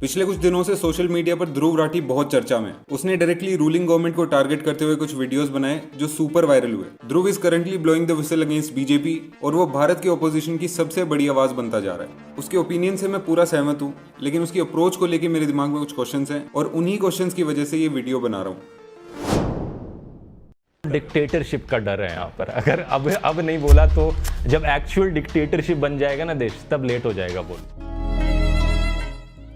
पिछले कुछ दिनों से सोशल मीडिया पर ध्रुव राठी बहुत चर्चा में। उसने डायरेक्टली रूलिंग गवर्नमेंट को टारगेट करते हुए कुछ वीडियोस बनाए जो सुपर वायरल हुए। Dhruv is currently blowing the whistle against BJP और वो भारत की ओपोजिशन की सबसे बड़ी आवाज बनता जा रहा है। उसके ओपिनियन से मैं पूरा सहमत हूँ, लेकिन उसकी अप्रोच को लेकर मेरे दिमाग में कुछ क्वेश्चंस हैं और उन्हीं क्वेश्चंस की वजह से ये वीडियो बना रहा हूँ। डिक्टेटरशिप का डर है यहाँ पर। अगर अब नहीं बोला तो जब एक्चुअल डिक्टेटरशिप बन जाएगा ना देश, तब लेट हो जाएगा बोल।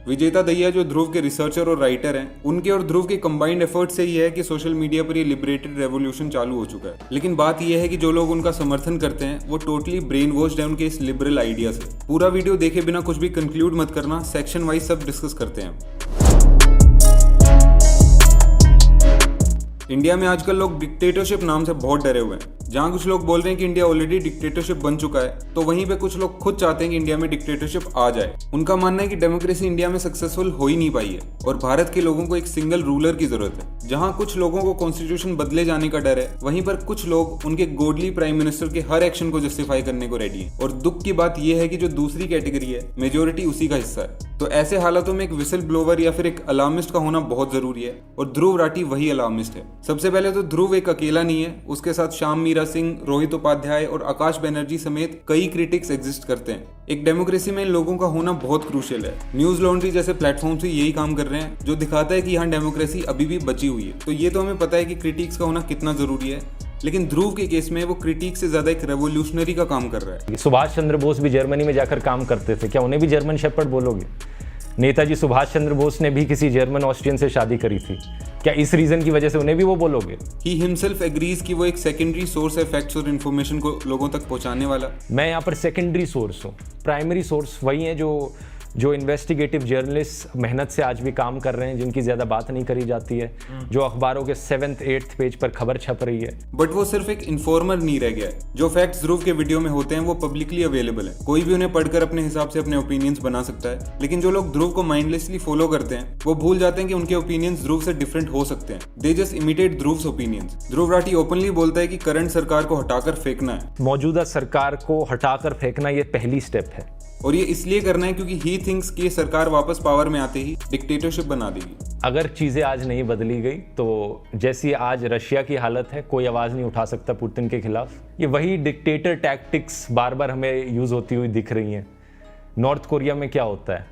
विजेता दहिया जो ध्रुव के रिसर्चर और राइटर हैं, उनके और ध्रुव के कंबाइंड एफर्ट से ये है कि सोशल मीडिया पर ये लिबरेटेड रेवोल्यूशन चालू हो चुका है। लेकिन बात यह है कि जो लोग उनका समर्थन करते हैं वो टोटली ब्रेन वॉश्ड है उनके इस लिबरल आइडिया से। पूरा वीडियो देखे बिना कुछ भी कंक्लूड मत करना, सेक्शन वाइज सब डिस्कस करते हैं। इंडिया में आजकल लोग डिक्टेटरशिप नाम से बहुत डरे हुए हैं। जहां कुछ लोग बोल रहे हैं कि इंडिया ऑलरेडी डिक्टेटरशिप बन चुका है, तो वहीं पे कुछ लोग खुद चाहते हैं कि इंडिया में डिक्टेटरशिप आ जाए। उनका मानना है कि डेमोक्रेसी इंडिया में सक्सेसफुल हो ही नहीं पाई है और भारत के लोगों को एक सिंगल रूलर की जरूरत है। जहां कुछ लोगों को कॉन्स्टिट्यूशन बदले जाने का डर है, वहीं पर कुछ लोग उनके गोडली प्राइम मिनिस्टर के हर एक्शन को जस्टिफाई करने को रेडी है। और दुख की बात यह है कि जो दूसरी कैटेगरी है, मेजोरिटी उसी का हिस्सा है। तो ऐसे हालातों में एक विसल ब्लोवर या फिर एक अलार्मिस्ट का होना बहुत जरूरी है, और ध्रुव राठी वही अलार्मिस्ट है। सबसे पहले तो ध्रुव एक अकेला नहीं है, उसके साथ श्याम मीरा सिंह, रोहित उपाध्याय और आकाश बनर्जी समेत कई क्रिटिक्स एग्जिस्ट करते हैं। एक डेमोक्रेसी में इन लोगों का होना बहुत क्रूशियल है। न्यूज लॉन्ड्री जैसे प्लेटफॉर्म से यही काम कर रहे हैं, जो दिखाता है कि यहाँ डेमोक्रेसी अभी भी बची हुई है। तो ये तो हमें पता है कि क्रिटिक्स का होना कितना जरूरी है, लेकिन ध्रुव के केस में वो क्रिटिक से ज्यादा एक रेवोल्यूशनरी का काम कर रहा है। सुभाष चंद्र बोस भी जर्मनी में जाकर काम करते थे, क्या उन्हें भी जर्मन शेपर्ड बोलोगे? नेताजी सुभाष चंद्र बोस ने भी किसी जर्मन ऑस्ट्रियन से शादी करी थी, क्या इस रीजन की वजह से उन्हें भी वो बोलोगे? ही हिमसेल्फ एग्रीज कि वो एक सेकेंडरी सोर्स है फैक्ट्स और इन्फॉर्मेशन को लोगों तक पहुंचाने वाला। मैं यहाँ पर सेकेंडरी सोर्स हूँ। प्राइमरी सोर्स वही है जो इन्वेस्टिगेटिव जर्नलिस्ट मेहनत से आज भी काम कर रहे हैं, जिनकी ज्यादा बात नहीं करी जाती है, जो अखबारों के 7th 8th पेज पर खबर छप रही है। बट वो सिर्फ एक इन्फॉर्मर नहीं रह गया है। जो फैक्ट्स ध्रुव के वीडियो में होते हैं वो पब्लिकली अवेलेबल है, कोई भी उन्हें पढ़कर अपने हिसाब से अपने ओपिनियंस बना सकता है। लेकिन जो लोग ध्रुव को माइंडलेसली फॉलो करते हैं, वो भूल जाते हैं कि उनके ओपिनियंस ध्रुव से डिफरेंट हो सकते हैं। They just imitate Dhruv's opinions. Dhruv Rathee openly बोलता है कि करंट सरकार को हटाकर फेंकना है। मौजूदा सरकार को हटाकर फेंकना ये पहली स्टेप है, और ये इसलिए करना है क्योंकि ही थिंक्स कि ये सरकार वापस पावर में आते ही डिक्टेटरशिप बना देगी। अगर चीजें आज नहीं बदली गई तो जैसी आज रशिया की हालत है, कोई आवाज नहीं उठा सकता पुतिन के खिलाफ। ये वही डिक्टेटर टैक्टिक्स बार बार हमें यूज होती हुई दिख रही हैं। नॉर्थ कोरिया में क्या होता है,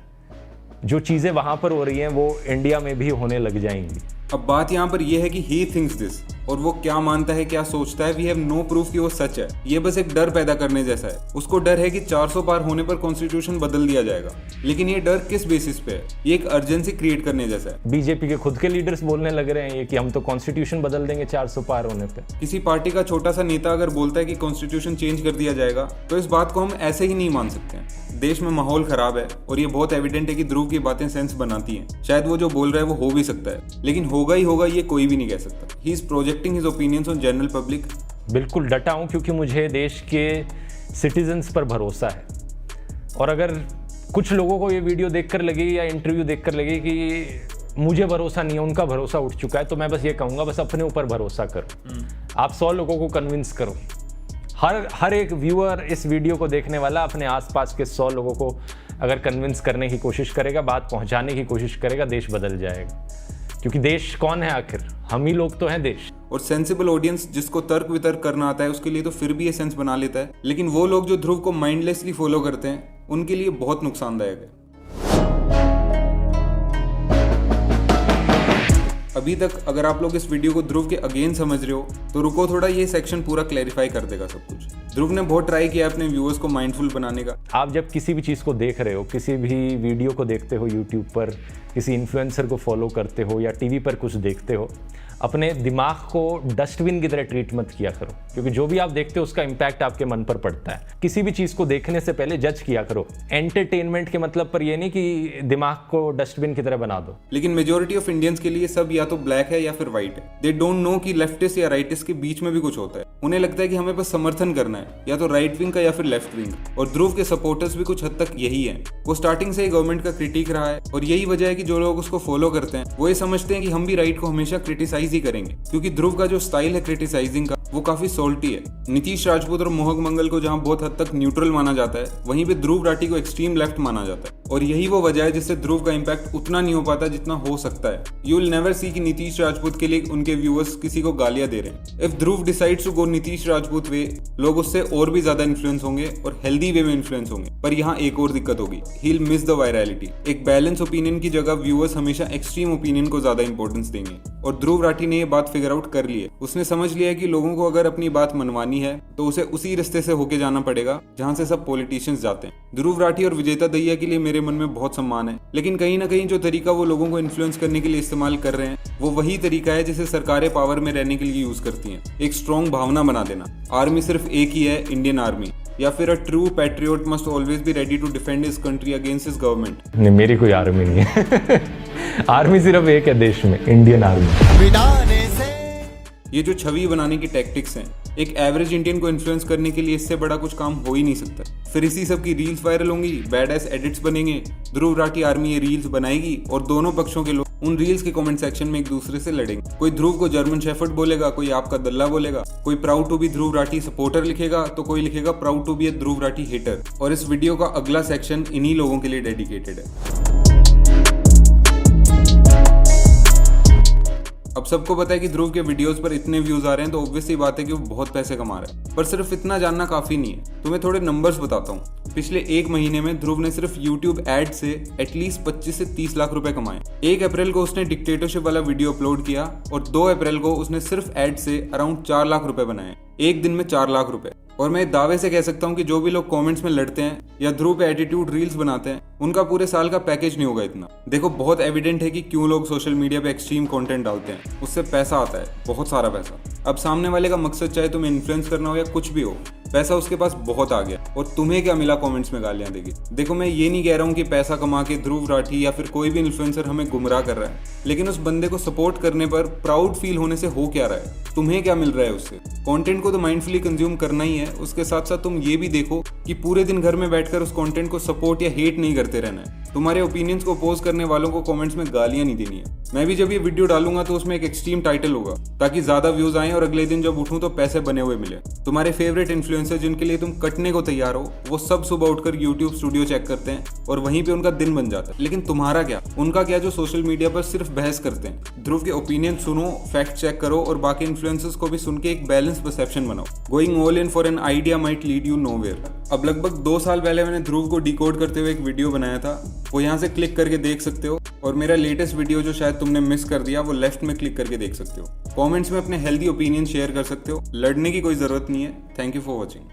जो चीजें वहां पर हो रही हैं वो इंडिया में भी होने लग जाएंगी। अब बात यहाँ पर यह है कि ही थिंक्स दिस, और वो क्या मानता है, क्या सोचता है, वी हैव नो प्रूफ कि वो सच है। ये बस एक डर पैदा करने जैसा है। उसको डर है कि 400 पार होने पर कॉन्स्टिट्यूशन बदल दिया जाएगा। लेकिन ये डर किस बेसिस पे है? ये एक अर्जेंसी क्रिएट करने जैसा है। बीजेपी के खुद के लीडर्स बोलने लग रहे हैं ये कि हम तो कॉन्स्टिट्यूशन बदल देंगे 400 पार होने पे। किसी पार्टी का छोटा सा नेता अगर बोलता है कि कॉन्स्टिट्यूशन चेंज कर दिया जाएगा, तो इस बात को हम ऐसे ही नहीं मान सकते हैं। देश में माहौल खराब है और ये बहुत एविडेंट है कि ध्रुव की बातें सेंस बनाती हैं। शायद वो जो बोल रहा है वो हो भी सकता है, लेकिन होगा ही होगा ये कोई भी नहीं कह सकता। He is projecting his opinions on general public. बिल्कुल डटा हूं, क्योंकि मुझे देश के सिटीजन्स पर भरोसा है। और अगर कुछ लोगों को ये वीडियो देखकर लगे या इंटरव्यू देखकर लगे कि मुझे भरोसा नहीं है, उनका भरोसा उठ चुका है, तो मैं बस ये कहूँगा, बस अपने ऊपर भरोसा करो। आप 100 लोगों को कन्विंस करो। हर एक व्यूअर इस वीडियो को देखने वाला अपने आसपास के 100 लोगों को अगर कन्विंस करने की कोशिश करेगा, बात पहुंचाने की कोशिश करेगा, देश बदल जाएगा। क्योंकि देश कौन है आखिर? हम ही लोग तो हैं देश। और सेंसिबल ऑडियंस जिसको तर्क वितर्क करना आता है, उसके लिए तो फिर भी ये सेंस बना लेता है। लेकिन वो लोग जो ध्रुव को माइंडलेसली फॉलो करते हैं, उनके लिए बहुत नुकसानदायक है। अभी तक अगर आप लोग इस वीडियो को ध्रुव के अगेन समझ रहे हो, तो रुको थोड़ा, ये सेक्शन पूरा क्लैरिफाई कर देगा सब कुछ। ध्रुव ने बहुत ट्राई किया अपने व्यूअर्स को माइंडफुल बनाने का। आप जब किसी भी चीज़ को देख रहे हो, किसी भी वीडियो को देखते हो, यूट्यूब पर किसी इन्फ्लुएंसर को फॉलो करते हो या टीवी पर कुछ देखते हो, अपने दिमाग को डस्टबिन की तरह ट्रीट मत किया करो, क्योंकि जो भी आप देखते हो उसका इम्पैक्ट आपके मन पर पड़ता है। किसी भी चीज़ को देखने से पहले जज किया करो। एंटरटेनमेंट के मतलब पर ये नहीं कि दिमाग को डस्टबिन की तरह बना दो। लेकिन मेजोरिटी ऑफ इंडियंस के लिए सब या तो ब्लैक है या फिर व्हाइट है। दे डोंट नो कि लेफ्टिस्ट या राइटिस्ट के बीच में भी कुछ होता है। उन्हें लगता है कि हमें बस समर्थन करना है, या तो राइट विंग का या फिर लेफ्ट विंग। और ध्रुव के सपोर्टर्स भी कुछ हद तक यही हैं। वो स्टार्टिंग से ही गवर्नमेंट का क्रिटिक रहा है, और यही वजह है कि जो लोग उसको फॉलो करते हैं वो ये समझते हैं कि हम भी राइट को हमेशा क्रिटिसाइज ही करेंगे, क्योंकि ध्रुव का जो स्टाइल है क्रिटिसाइजिंग का, वो काफी सोल्टी है। नीतीश राजपूत और मोहक मंगल को जहां बहुत हद तक न्यूट्रल माना जाता है, वहीं पे ध्रुव राठी को एक्सट्रीम लेफ्ट माना जाता है। और यही वो वजह है जिससे ध्रुव का इम्पैक्ट उतना नहीं हो पाता जितना हो सकता है। यू विल नेवर सी कि नीतीश राजपूत के लिए उनके व्यूअर्स किसी को गालियां दे रहे हैं। If Dhruv decides to go Nitish Rajput way, लोग उससे और भी ज्यादा इन्फ्लुएंस होंगे और हेल्दी वे में इन्फ्लुएंस होंगे। पर यहाँ एक और दिक्कत होगी, he will miss the virality. एक बैलेंस ओपिनियन की जगह व्यूअर्स हमेशा एक्सट्रीम ओपिनियन को ज्यादा इंपॉर्टेंस देंगे और ध्रुव राठी ने ये बात फिगर आउट कर ली है। उसने समझ लिया है कि लोगों को अगर अपनी बात मनवानी है तो उसे उसी रास्ते से होके जाना पड़ेगा जहां से सब पॉलिटिशियंस जाते हैं। ध्रुव राठी और विजेता दहिया के लिए मेरे मन में बहुत सम्मान है, लेकिन कहीं ना कहीं जो तरीका वो लोगों को इन्फ्लुएंस करने के लिए इस्तेमाल कर रहे हैं वो वही तरीका है जिसे सरकारें पावर में रहने के लिए यूज करती हैं, एक स्ट्रॉन्ग भावना बना देना। आर्मी सिर्फ एक ही है, इंडियन आर्मी, या फिर a true patriot must always be ready to defend his country against his government. नहीं, मेरी कोई आर्मी नहीं है। आर्मी सिर्फ एक है देश में, इंडियन आर्मी। ये जो छवि बनाने की टैक्टिक्स हैं, एक एवरेज इंडियन को इन्फ्लुएंस करने के लिए इससे बड़ा कुछ काम हो ही नहीं सकता। फिर इसी सब की रील्स वायरल होंगी, बैड एस एडिट्स बनेंगे, ध्रुव राठी आर्मी ये रील्स बनाएगी और दोनों पक्षों के लोग उन रील्स के कमेंट सेक्शन में एक दूसरे से लड़ेंगे। कोई ध्रुव को जर्मन शेफर्ड बोलेगा, कोई आपका दल्ला बोलेगा, कोई proud to be Dhruv Rathee supporter लिखेगा तो कोई लिखेगा proud to be a Dhruv Rathee hater. और इस वीडियो का अगला सेक्शन इन्हीं लोगों के लिए डेडिकेटेड है। अब सबको पता है कि ध्रुव के वीडियोस पर इतने व्यूज आ रहे हैं तो ऑब्वियस सी बात है कि वो बहुत पैसे कमा रहा है। पर सिर्फ इतना जानना काफी नहीं है, तुम्हें थोड़े नंबर्स बताता हूँ। पिछले एक महीने में ध्रुव ने सिर्फ यूट्यूब एड से एटलीस्ट 25 से 30 लाख रुपए कमाए। 1 अप्रैल को उसने डिक्टेटरशिप वाला वीडियो अपलोड किया और 2 अप्रैल को उसने सिर्फ एड से अराउंड 4 लाख रुपए बनाए, एक दिन में 4 लाख रुपए। और मैं दावे से कह सकता हूँ कि जो भी लोग कमेंट्स में लड़ते हैं या ध्रुव पे एटीट्यूड रील्स बनाते हैं उनका पूरे साल का पैकेज नहीं होगा इतना। देखो, बहुत एविडेंट है कि क्यों लोग सोशल मीडिया पे एक्सट्रीम कंटेंट डालते हैं, उससे पैसा आता है, बहुत सारा पैसा। अब सामने वाले का मकसद चाहे तुम्हें इन्फ्लुएंस करना हो या कुछ भी हो, पैसा उसके पास बहुत आ गया और तुम्हें क्या मिला कमेंट्स में गालियां देगी। देखो, मैं ये नहीं कह रहा हूँ कि पैसा कमा के ध्रुव राठी या फिर कोई भी इन्फ्लुएंसर हमें गुमराह कर रहा है, लेकिन उस बंदे को सपोर्ट करने पर प्राउड फील होने से हो क्या रहा है, तुम्हें क्या मिल रहा है उससे। कंटेंट को तो माइंडफुली कंज्यूम करना ही है, उसके साथ साथ तुम ये भी देखो कि पूरे दिन घर में बैठकर उस कंटेंट को सपोर्ट या हेट नहीं करते रहना है। तुम्हारे ओपिनियंस को अपोज करने वालों को कमेंट्स में गालियां नहीं देनी है। मैं भी जब ये वीडियो डालूंगा तो उसमें एक एक्सट्रीम टाइटल होगा ताकि ज्यादा व्यूज आए और अगले दिन जब उठूं तो पैसे बने हुए मिले। तुम्हारे फेवरेट इन्फ्लुएंसर जिनके लिए तुम कटने को तैयार हो, वो सब सुबह उठकर यूट्यूब स्टूडियो चेक करते हैं और वहीं पे उनका दिन बन जाता है। लेकिन तुम्हारा क्या, उनका क्या जो सोशल मीडिया पर सिर्फ बहस करते हैं। ध्रुव के ओपिनियन सुनो, फैक्ट चेक करो और बाकी इन्फ्लुएंसर्स को भी सुन के एक बैलेंस परसेप्शन बनाओ। Going all in for an idea might lead you nowhere. अब लगभग 2 साल पहले मैंने ध्रुव को डिकोड करते हुए एक वीडियो बनाया था, वो यहाँ से क्लिक करके देख सकते हो। और मेरा लेटेस्ट वीडियो जो शायद तुमने मिस कर दिया वो लेफ्ट में क्लिक करके देख सकते हो। कमेंट्स में अपने हेल्दी ओपिनियन शेयर कर सकते हो, लड़ने की कोई जरूरत नहीं है। Thank you for watching.